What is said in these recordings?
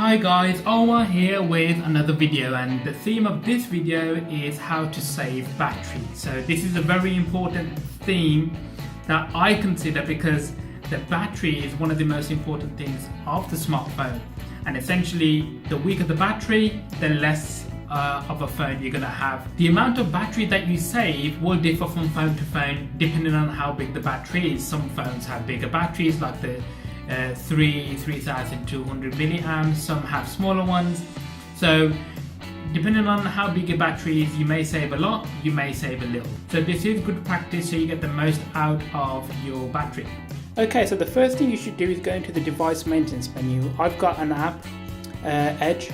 Hi guys, Omar here with another video, and the theme of this video is how to save battery. So this is a very important theme that I consider because the battery is one of the most important things of the smartphone, and essentially the weaker the battery, the less of a phone you're going to have. The amount of battery that you save will differ from phone to phone depending on how big the battery is. Some phones have bigger batteries like the 3200 milliamps, some have smaller ones. So depending on how big your battery is, you may save a lot, you may save a little. So this is good practice so you get the most out of your battery. Okay, so the first thing you should do is go into the device maintenance menu. I've got an app, Edge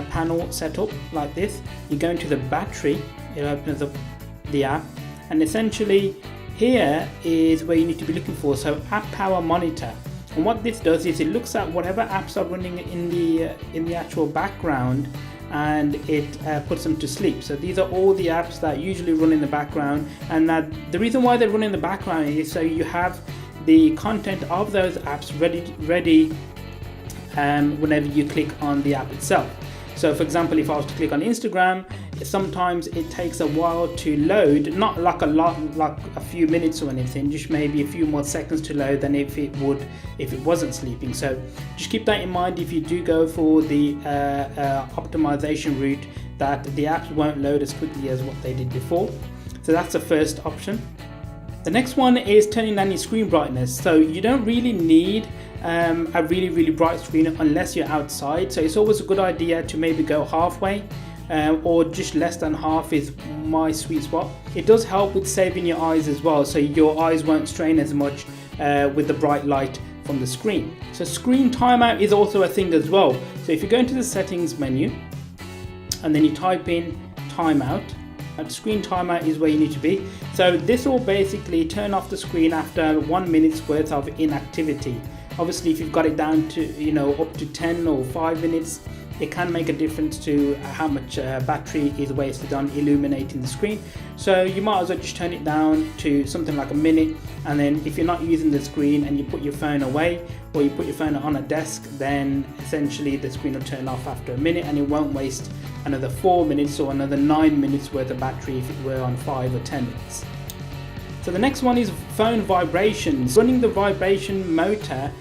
panel set up like this. You go into the battery, it opens up the app, and essentially here is where you need to be looking for. So app power monitor. And what this does is it looks at whatever apps are running in the actual background, and it puts them to sleep. So these are all the apps that usually run in the background, and the reason why they run in the background is so you have the content of those apps ready whenever you click on the app itself. So for example, if I was to click on Instagram, sometimes it takes a while to load, not like a few minutes or anything, just maybe a few more seconds to load than if it would if it wasn't sleeping. So just keep that in mind if you do go for the optimization route, that the apps won't load as quickly as what they did before. So that's the first option. The next one is turning down your screen brightness. So you don't really need a really bright screen unless you're outside. So it's always a good idea to maybe go halfway, or just less than half is my sweet spot. It does help with saving your eyes as well, so your eyes won't strain as much with the bright light from the screen. So screen timeout is also a thing as well. So if you go into the settings menu and then you type in timeout, screen timeout is where you need to be. So this will basically turn off the screen after 1 minute's worth of inactivity. Obviously if you've got it down to up to 10 or 5 minutes, it can make a difference to how much battery is wasted on illuminating the screen. So you might as well just turn it down to something like a minute, and then if you're not using the screen and you put your phone away or you put your phone on a desk, then essentially the screen will turn off after a minute and it won't waste another 4 minutes or another 9 minutes worth of battery if it were on 5 or 10 minutes. So the next one is phone vibrations. Running the vibration motor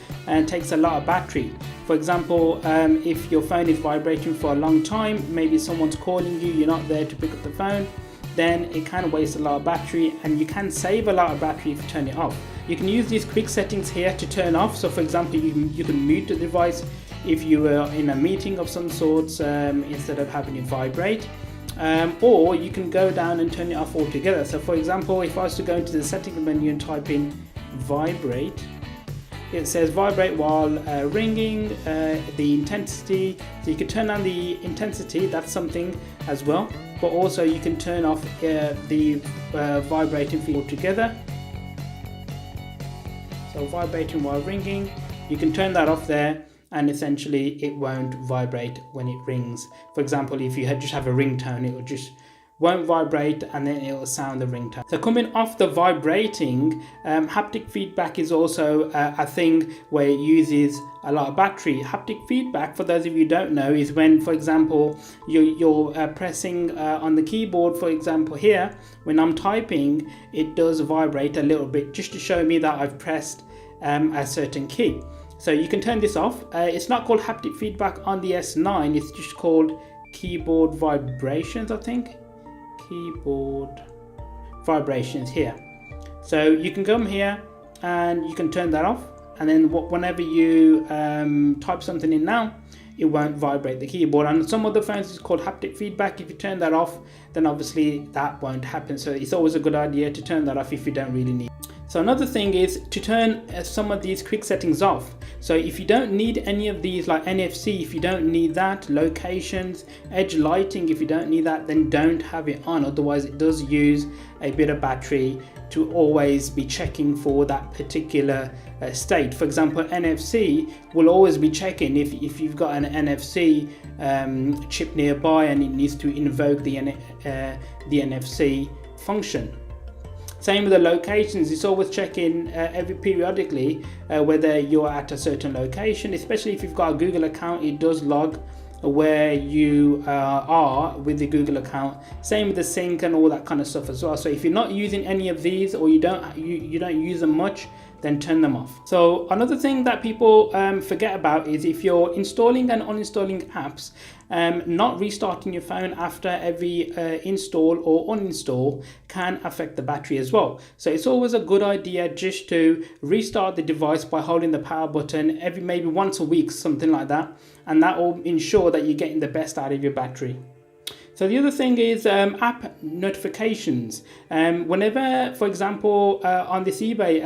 takes a lot of battery. For example, if your phone is vibrating for a long time, maybe someone's calling you, you're not there to pick up the phone, then it can waste a lot of battery, and you can save a lot of battery if you turn it off. You can use these quick settings here to turn off. So for example, you can mute the device if you were in a meeting of some sorts, instead of having it vibrate. Or you can go down and turn it off altogether. So for example, if I was to go into the settings menu and type in vibrate, it says vibrate while ringing, the intensity. So you can turn on the intensity, that's something as well, but also you can turn off the vibrating feed altogether. So vibrating while ringing, you can turn that off there, and essentially it won't vibrate when it rings. For example, if you just have a ringtone, it will just won't vibrate and then it will sound the ringtone. So coming off the vibrating, haptic feedback is also a thing where it uses a lot of battery. Haptic feedback, for those of you who don't know, is when, for example, you're pressing on the keyboard. For example, here when I'm typing, it does vibrate a little bit just to show me that I've pressed a certain key. So you can turn this off. It's not called haptic feedback on the S9, it's just called keyboard vibrations, I think. Keyboard vibrations here. So you can come here and you can turn that off, and then whenever you type something in now, it won't vibrate the keyboard. On some other phones it's called haptic feedback. If you turn that off, then obviously that won't happen. So it's always a good idea to turn that off if you don't really need it. So another thing is to turn some of these quick settings off. So if you don't need any of these, like NFC, if you don't need that, locations, edge lighting, if you don't need that, then don't have it on. Otherwise it does use a bit of battery to always be checking for that particular state. For example, NFC will always be checking if you've got an NFC chip nearby and it needs to invoke the NFC function. Same with the locations. It's always checking every periodically whether you're at a certain location, especially if you've got a Google account. It does log where you are with the Google account. Same with the sync and all that kind of stuff as well. So if you're not using any of these, or you don't use them much, then turn them off. So another thing that people forget about is if you're installing and uninstalling apps, not restarting your phone after every install or uninstall can affect the battery as well. So it's always a good idea just to restart the device by holding the power button every maybe once a week, something like that, and that will ensure that you're getting the best out of your battery. So the other thing is app notifications. Whenever, for example, on this eBay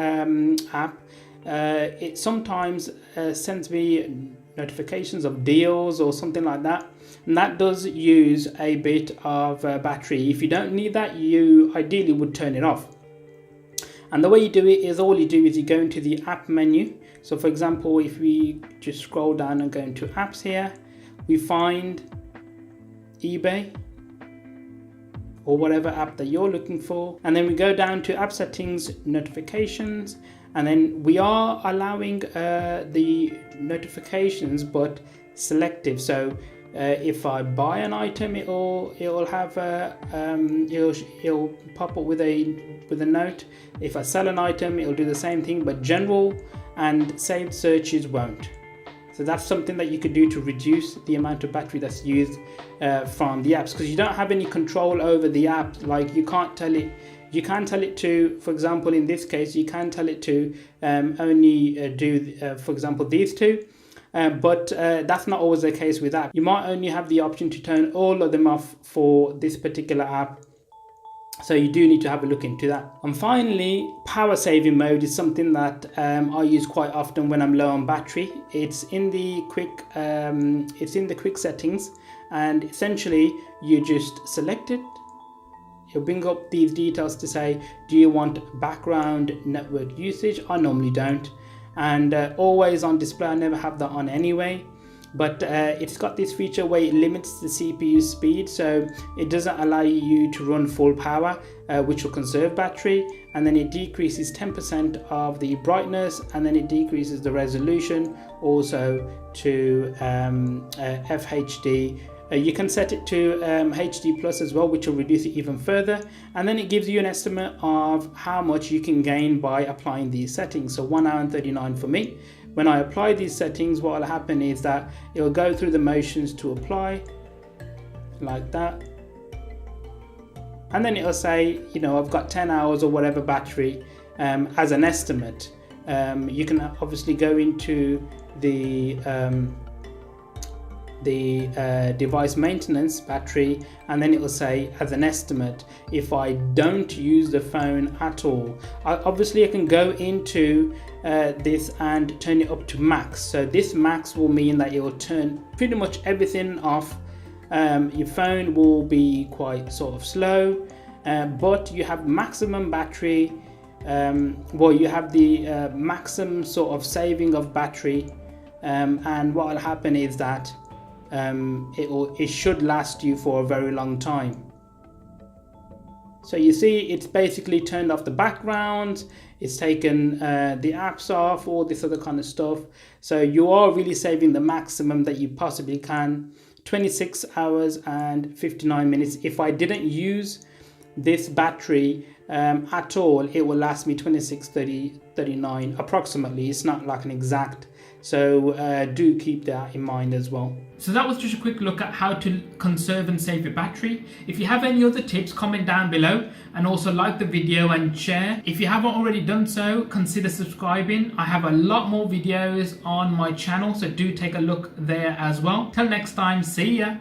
app, it sometimes sends me notifications of deals or something like that, and that does use a bit of battery. If you don't need that, you ideally would turn it off. And the way you do it is, all you do is you go into the app menu. So for example, if we just scroll down and go into apps here, we find eBay or whatever app that you're looking for, and then we go down to app settings, notifications, and then we are allowing the notifications but selective. So if I buy an item, it'll have it'll pop up with a note. If I sell an item, it'll do the same thing, but general and saved searches won't. So that's something that you could do to reduce the amount of battery that's used from the apps, because you don't have any control over the app. Like you can't tell it. You can tell it to, for example, in this case, you can tell it to only do, for example, these two. But that's not always the case with app. You might only have the option to turn all of them off for this particular app. So you do need to have a look into that. And finally, power saving mode is something that I use quite often when I'm low on battery. It's in the quick settings, and essentially you just select it. It'll bring up these details to say, do you want background network usage? I normally don't. And always on display, I never have that on anyway. But it's got this feature where it limits the CPU speed, so it doesn't allow you to run full power, which will conserve battery. And then it decreases 10% of the brightness, and then it decreases the resolution also to FHD. You can set it to HD plus as well, which will reduce it even further. And then it gives you an estimate of how much you can gain by applying these settings. So 1 hour and 39 for me. When I apply these settings, what will happen is that it will go through the motions to apply like that. And then it'll say, you know, I've got 10 hours or whatever battery as an estimate. You can obviously go into the device maintenance battery, and then it will say as an estimate if I don't use the phone at all. Obviously I can go into this and turn it up to max. So this max will mean that it will turn pretty much everything off. Your phone will be quite sort of slow, but you have maximum battery. Well, you have the maximum sort of saving of battery, and what will happen is that it should last you for a very long time. So you see, it's basically turned off the background, it's taken the apps off, all this other kind of stuff. So you are really saving the maximum that you possibly can. 26 hours and 59 minutes. If I didn't use this battery at all, it will last me 39 approximately. It's not like an exact, so do keep that in mind as well. So that was just a quick look at how to conserve and save your battery. If you have any other tips, comment down below, and also like the video and share. If you haven't already done so, consider subscribing. I have a lot more videos on my channel, so do take a look there as well. Till next time, see ya.